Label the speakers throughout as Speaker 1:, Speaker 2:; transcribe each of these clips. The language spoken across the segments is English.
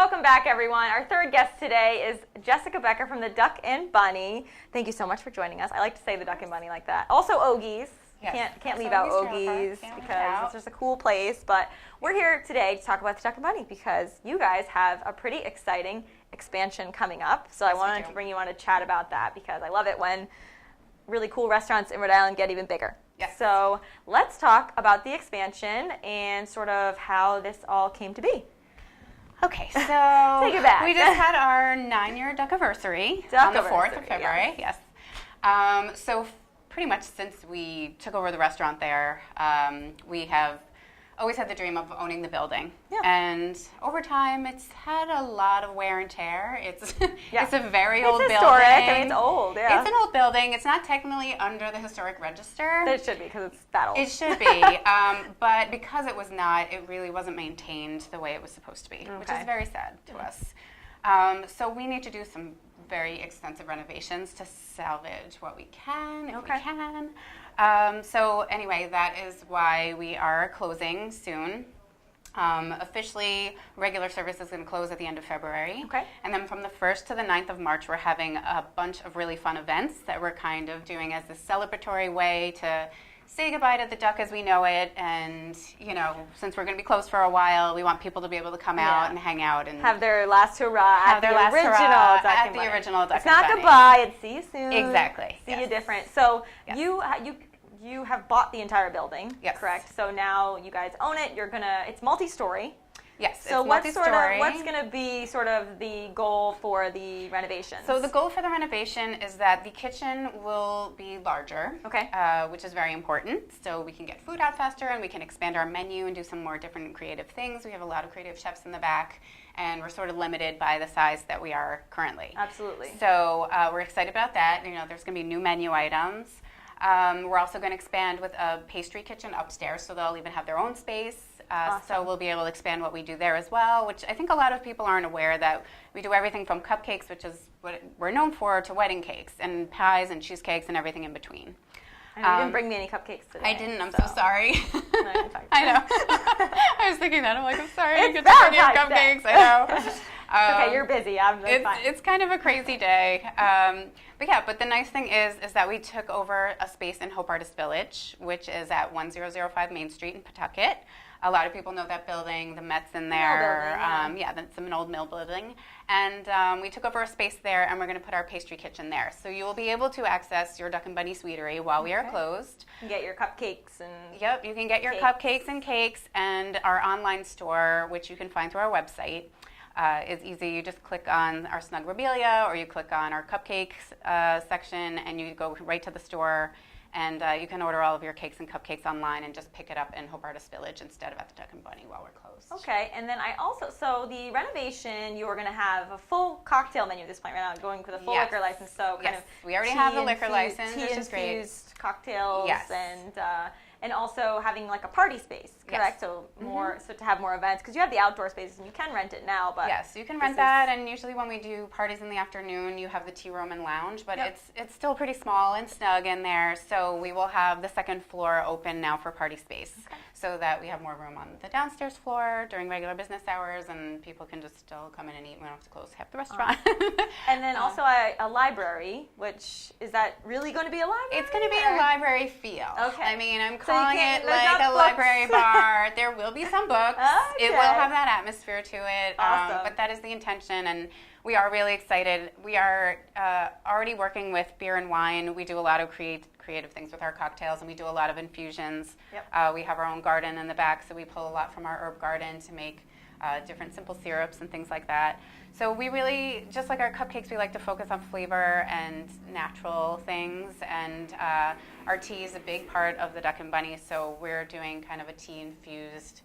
Speaker 1: welcome back, everyone. Our third guest today is Jessica Becker from the Duck and Bunny. Thank you so much for joining us. I like to say the Duck and Bunny like that. Also, Ogies.
Speaker 2: Yes.
Speaker 1: Can't leave out Ogies because it's just a cool place. But we're here today to talk about the Duck and Bunny because you guys have a pretty exciting expansion coming up. So I wanted to bring you on to chat about that because I love it when really cool restaurants in Rhode Island get even bigger.
Speaker 2: Yes.
Speaker 1: So let's talk about the expansion and sort of how this all came to be.
Speaker 2: Okay, so
Speaker 1: Take it back.
Speaker 2: We just had our 9-year duck-iversary on the 4th of February. Yes. So pretty much since we took over the restaurant there, we have always had the dream of owning the building.
Speaker 1: Yeah.
Speaker 2: And over time, it's had a lot of wear and tear. It's it's a very old
Speaker 1: building.
Speaker 2: It's
Speaker 1: historic. I mean, it's old, yeah.
Speaker 2: It's an old building. It's not technically under the historic register.
Speaker 1: But it should be because it's that old.
Speaker 2: It should be. But because it was not, it really wasn't maintained the way it was supposed to be, which is very sad to us. So we need to do some very extensive renovations to salvage what we can, if we can. So anyway, that is why we are closing soon. Officially, regular service is going to close at the end of February.
Speaker 1: Okay.
Speaker 2: And then from the 1st to the 9th of March, we're having a bunch of really fun events that we're kind of doing as a celebratory way to say goodbye to the duck as we know it. And, you know, since we're going to be closed for a while, we want people to be able to come out and hang out and
Speaker 1: have their last hurrah at the original Duck and Bunny.
Speaker 2: Duck
Speaker 1: It's not goodbye, it's see you soon.
Speaker 2: Exactly.
Speaker 1: See you different. So you have bought the entire building, correct? So now you guys own it. It's multi-story.
Speaker 2: Yes.
Speaker 1: So what's going to be sort of the goal for the renovations?
Speaker 2: So the goal for the renovation is that the kitchen will be larger, which is very important. So we can get food out faster and we can expand our menu and do some more different creative things. We have a lot of creative chefs in the back, and we're sort of limited by the size that we are currently.
Speaker 1: Absolutely.
Speaker 2: So we're excited about that. You know, there's going to be new menu items. We're also going to expand with a pastry kitchen upstairs, so they'll even have their own space.
Speaker 1: Awesome.
Speaker 2: So we'll be able to expand what we do there as well, which I think a lot of people aren't aware that we do everything from cupcakes, which is what we're known for, to wedding cakes and pies and cheesecakes and everything in between.
Speaker 1: And you didn't bring me any cupcakes today.
Speaker 2: I didn't. I'm so sorry.
Speaker 1: I
Speaker 2: know. I was thinking that. I'm like, I'm sorry. I
Speaker 1: It's
Speaker 2: get to bring you cupcakes. I know.
Speaker 1: Okay, you're busy.
Speaker 2: It's kind of a crazy day. But the nice thing is that we took over a space in Hope Artist Village, which is at 1005 Main Street in Pawtucket. A lot of people know that building, the Met's in there. That's an old mill building. And we took over a space there, and we're going to put our pastry kitchen there. So you will be able to access your Duck and Bunny Sweetery while we are closed.
Speaker 1: You can get your cupcakes and
Speaker 2: you can get your cupcakes and cakes, and our online store, which you can find through our website. Is easy. You just click on our Snuggrabilia, or you click on our cupcakes section, and you go right to the store. And you can order all of your cakes and cupcakes online and just pick it up in Hope Artist Village instead of at the Duck and Bunny while we're closed.
Speaker 1: Okay, and then so the renovation, you were going to have a full cocktail menu at this point right now, going for the full liquor license. So
Speaker 2: we already have the liquor license, which is great.
Speaker 1: Tea-infused cocktails and also having like a party space, correct? So so to have more events, because you have the outdoor spaces and you can rent it now, but
Speaker 2: yes, you can rent that. And usually when we do parties in the afternoon, you have the tea room and lounge, but it's still pretty small and snug in there. So we will have the second floor open now for party space, so that we have more room on the downstairs floor during regular business hours, and people can just still come in and eat. We don't have to close half the restaurant.
Speaker 1: And then also a library, which is that really going to be a library?
Speaker 2: It's going to be a library feel.
Speaker 1: Okay.
Speaker 2: I mean, I'm calling it like a library bar. There will be some books. It will have that atmosphere to it.
Speaker 1: Awesome.
Speaker 2: But that is the intention, and we are really excited. We are already working with beer and wine. We do a lot of creative things with our cocktails, and we do a lot of infusions. We have our own garden in the back, so we pull a lot from our herb garden to make different simple syrups and things like that. So we really, just like our cupcakes, we like to focus on flavor and natural things, and our tea is a big part of the Duck and Bunny, so we're doing kind of a tea-infused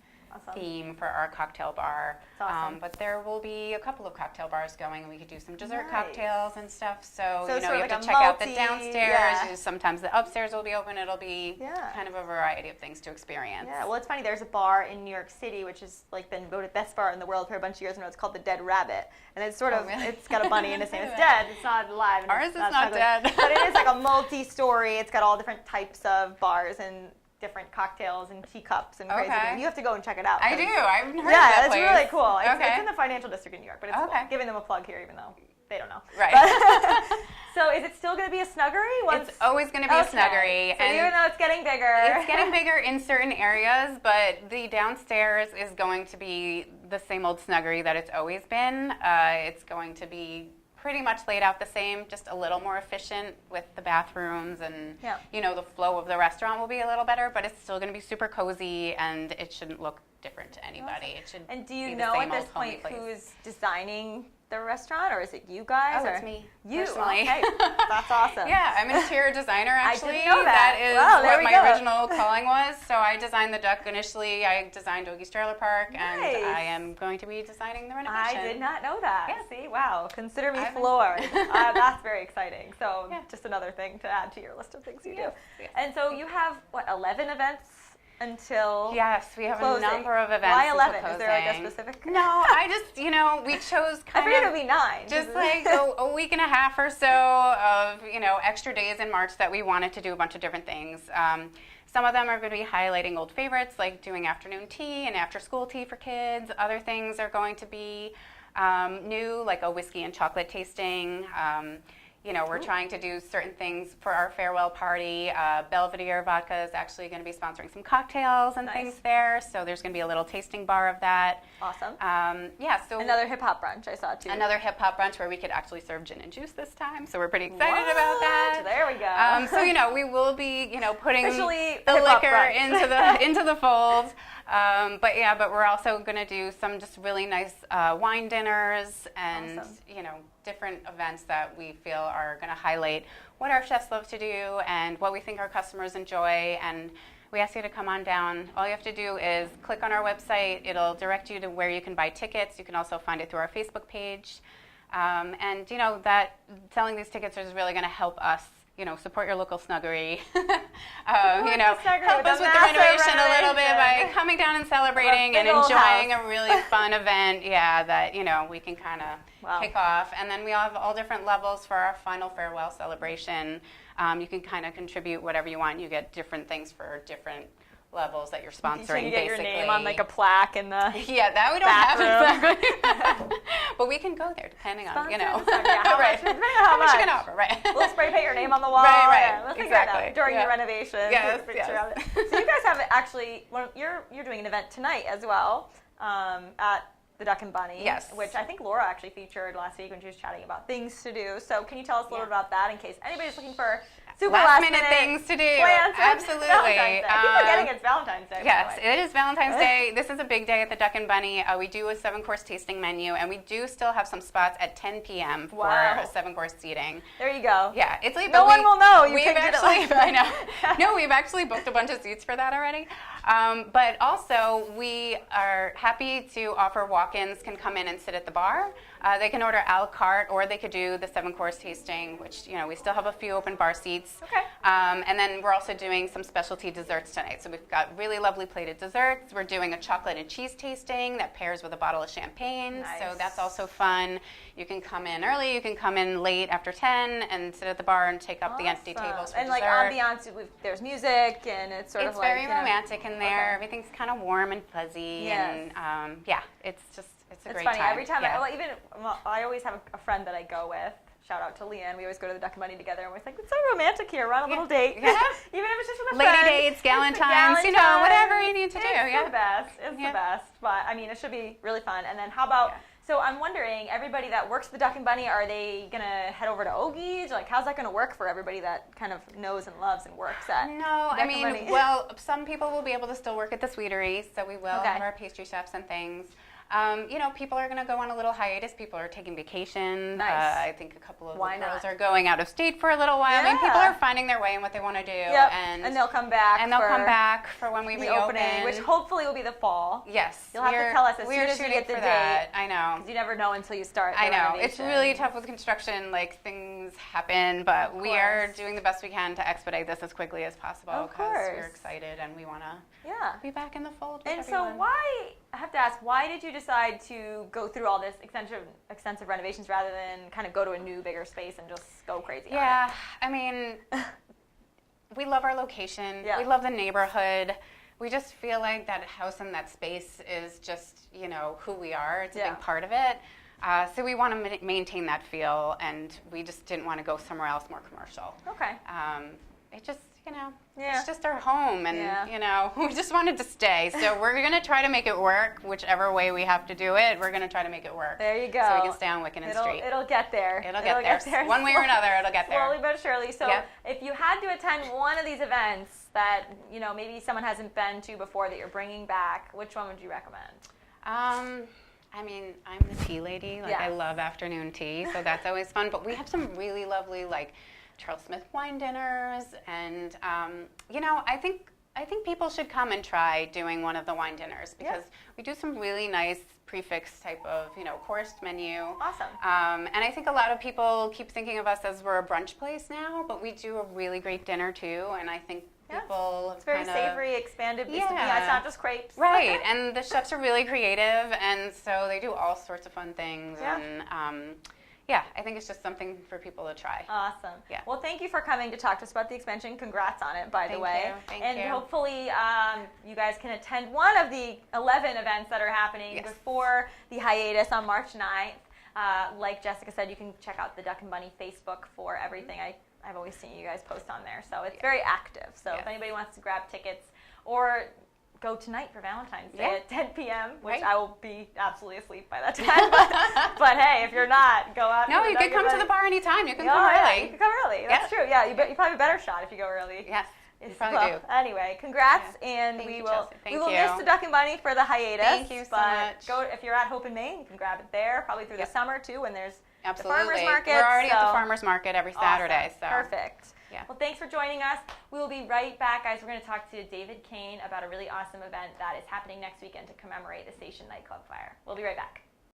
Speaker 2: theme for our cocktail bar.
Speaker 1: Awesome.
Speaker 2: But there will be a couple of cocktail bars going, and we could do some dessert cocktails and stuff. So you
Speaker 1: like
Speaker 2: have to check out the downstairs. Sometimes the upstairs will be open. It'll be kind of a variety of things to experience.
Speaker 1: Yeah, well, it's funny. There's a bar in New York City, which has been voted best bar in the world for a bunch of years now. It's called the Dead Rabbit, and it's sort of it's got a bunny in its name. It's dead. It's not alive.
Speaker 2: Ours is not dead.
Speaker 1: But it is like a multi-story. It's got all different types of bars, and different cocktails and teacups and crazy things. You have to go and check it out.
Speaker 2: I do. I've heard of that place.
Speaker 1: Yeah, it's really cool. It's in the financial district in New York, but it's cool. Giving them a plug here, even though they don't know.
Speaker 2: Right.
Speaker 1: So is it still going to be a snuggery?
Speaker 2: It's always going to be a snuggery.
Speaker 1: So even though it's getting bigger.
Speaker 2: It's getting bigger in certain areas, but the downstairs is going to be the same old snuggery that it's always been. It's going to be pretty much laid out the same, just a little more efficient with the bathrooms and, the flow of the restaurant will be a little better, but it's still going to be super cozy and it shouldn't look different to anybody. It should
Speaker 1: And do you know at this point who's designing the restaurant, or is it you guys?
Speaker 2: Oh, it's me.
Speaker 1: You,
Speaker 2: personally.
Speaker 1: Okay. That's awesome.
Speaker 2: Yeah, I'm an interior designer, actually.
Speaker 1: I didn't know that.
Speaker 2: That is what my original calling was. So I designed the Duck initially. I designed Ogie's Trailer Park, and I am going to be designing the renovation.
Speaker 1: I did not know that.
Speaker 2: Yeah.
Speaker 1: See, wow. Consider me floored. That's very exciting. So just another thing to add to your list of things you do. Yes. And so you have, 11 events? Until
Speaker 2: Yes, we have
Speaker 1: closing.
Speaker 2: A number of events.
Speaker 1: Why 11? Is there like a specific?
Speaker 2: No, I just, we chose
Speaker 1: I figured it would be 9.
Speaker 2: Just like a week and a half or so of, extra days in March that we wanted to do a bunch of different things. Some of them are going to be highlighting old favorites, like doing afternoon tea and after-school tea for kids. Other things are going to be new, like a whiskey and chocolate tasting. We're trying to do certain things for our farewell party. Belvedere Vodka is actually going to be sponsoring some cocktails and things there. So there's going to be a little tasting bar of that.
Speaker 1: Awesome.
Speaker 2: So
Speaker 1: another hip hop brunch I saw too.
Speaker 2: Another hip hop brunch where we could actually serve gin and juice this time. So we're pretty excited about that.
Speaker 1: There we go.
Speaker 2: We will be putting
Speaker 1: officially
Speaker 2: the liquor into the fold. But we're also going to do some just really nice wine dinners and different events that we feel are going to highlight what our chefs love to do and what we think our customers enjoy. And we ask you to come on down. All you have to do is click on our website. It'll direct you to where you can buy tickets. You can also find it through our Facebook page. That selling these tickets is really going to help us support your local snuggery. Help us with the renovation a little bit by coming down and celebrating and enjoying a really fun event. Yeah, that we can kind of kick off. And then we have all different levels for our final farewell celebration. You can kind of contribute whatever you want. You get different things for different levels that you're sponsoring.
Speaker 1: You get your name on like a plaque in the
Speaker 2: that we don't have exactly. But we can go there depending on
Speaker 1: how much
Speaker 2: you can offer. Right.
Speaker 1: We'll spray paint your name on the wall.
Speaker 2: Right.
Speaker 1: We'll figure it out during the renovation.
Speaker 2: Yes.
Speaker 1: So you guys have actually you're doing an event tonight as well at the Duck and Bunny.
Speaker 2: Yes.
Speaker 1: Which I think Laura actually featured last week when she was chatting about things to do. So can you tell us a little bit about that in case anybody's looking for super last minute
Speaker 2: things to do.
Speaker 1: Plans.
Speaker 2: Absolutely.
Speaker 1: I keep forgetting it's Valentine's Day.
Speaker 2: Yes, it is Valentine's Day. This is a big day at the Duck and Bunny. We do a 7-course tasting menu, and we do still have some spots at 10 p.m. for 7-course seating.
Speaker 1: There you go.
Speaker 2: Yeah, it's late.
Speaker 1: No one will know.
Speaker 2: We've actually, I know. No, we've actually booked a bunch of seats for that already. But also, we are happy to offer walk-ins can come in and sit at the bar. They can order a la carte, or they could do the 7-course tasting, which, we still have a few open bar seats.
Speaker 1: Okay.
Speaker 2: And then we're also doing some specialty desserts tonight. So we've got really lovely plated desserts. We're doing a chocolate and cheese tasting that pairs with a bottle of champagne.
Speaker 1: Nice.
Speaker 2: So that's also fun. You can come in early. You can come in late after 10 and sit at the bar and take up the empty tables for
Speaker 1: and
Speaker 2: dessert.
Speaker 1: And ambiance, there's music, and it's sort of like...
Speaker 2: It's very romantic in there. Okay. Everything's kind of warm and fuzzy.
Speaker 1: Yes.
Speaker 2: And it's a great
Speaker 1: funny.
Speaker 2: time.
Speaker 1: Every time, I always have a friend that I go with. Shout out to Leanne. We always go to the Duck and Bunny together, and we're like, it's so romantic here. We're on a little date.
Speaker 2: Yeah.
Speaker 1: Even if it's just with a
Speaker 2: Lady
Speaker 1: friend.
Speaker 2: dates, Galentine's, whatever you need to do.
Speaker 1: It's the best. It's the best. But, it should be really fun. And then how about... Yeah. So I'm wondering, everybody that works at the Duck and Bunny, are they going to head over to Ogie's? Like, how's that going to work for everybody that kind of knows and loves and works at
Speaker 2: No, some people will be able to still work at the Sweetery, so we will have our pastry chefs and things. People are going to go on a little hiatus. People are taking vacation.
Speaker 1: Nice.
Speaker 2: I think a couple of the girls are going out of state for a little while.
Speaker 1: Yeah.
Speaker 2: People are finding their way in what they want to do.
Speaker 1: Yep. And they'll come back.
Speaker 2: And they'll come back for when we reopen.
Speaker 1: Opening, which hopefully will be the fall.
Speaker 2: Yes.
Speaker 1: You'll have to tell us as soon as you get the date.
Speaker 2: I know.
Speaker 1: Because you never know until you start the
Speaker 2: I know.
Speaker 1: renovation.
Speaker 2: It's really tough with construction. Like, things happen, but we are doing the best we can to expedite this as quickly as possible because we're excited and we want to be back in the fold with everyone.
Speaker 1: So I have to ask, why did you decide to go through all this extensive renovations rather than kind of go to a new, bigger space and just go crazy?
Speaker 2: Yeah, we love our location.
Speaker 1: Yeah.
Speaker 2: We love the neighborhood. We just feel like that house and that space is just, who we are. It's a big part of it. So we want to maintain that feel, and we just didn't want to go somewhere else more commercial.
Speaker 1: Okay.
Speaker 2: It just, it's just our home, and, we just wanted to stay. So we're going to try to make it work, whichever way we have to do it. We're going to try to make it work.
Speaker 1: There you go.
Speaker 2: So we can stay on Wickenden Street.
Speaker 1: It'll get there.
Speaker 2: It'll get there. One way or another, it'll get there.
Speaker 1: Slowly but surely. So if you had to attend one of these events that, maybe someone hasn't been to before that you're bringing back, which one would you recommend?
Speaker 2: I mean, I'm the tea lady. I love afternoon tea, so that's always fun. But we have some really lovely, Charles Smith wine dinners, and I think people should come and try doing one of the wine dinners because we do some really nice prefix type of coursed menu.
Speaker 1: Awesome.
Speaker 2: And I think a lot of people keep thinking of us as we're a brunch place now, but we do a really great dinner too, and I think people
Speaker 1: it's very savory, expanded. It's not just crepes.
Speaker 2: Right, and the chefs are really creative, and so they do all sorts of fun things, and I think it's just something for people to try.
Speaker 1: Awesome.
Speaker 2: Yeah.
Speaker 1: Well, thank you for coming to talk to us about the expansion. Congrats on it, by the way.
Speaker 2: Thank
Speaker 1: you.
Speaker 2: And
Speaker 1: hopefully you guys can attend one of the 11 events that are happening before the hiatus on March 9th. Like Jessica said, you can check out the Duck and Bunny Facebook for everything. I've always seen you guys post on there, so it's very active. So if anybody wants to grab tickets or go tonight for Valentine's Day at 10 p.m., which I will be absolutely asleep by that time. But hey, if you're not, go out.
Speaker 2: No, you can come to the bar anytime. You can come early.
Speaker 1: Yeah, you can come early. That's true. Yeah, you probably have a better shot if you go early.
Speaker 2: Yes, you probably do.
Speaker 1: Anyway, congrats, and we will miss the Duck and Bunny for the hiatus.
Speaker 2: Thank you so much.
Speaker 1: If you're at Hope in Maine, you can grab it there, probably through the summer too, when there's the farmers market.
Speaker 2: We're already at the farmers market every Saturday.
Speaker 1: Awesome. Perfect. Yeah. Well, thanks for joining us. We will be right back, guys. We're going to talk to David Kane about a really awesome event that is happening next weekend to commemorate the Station Nightclub fire. We'll be right back.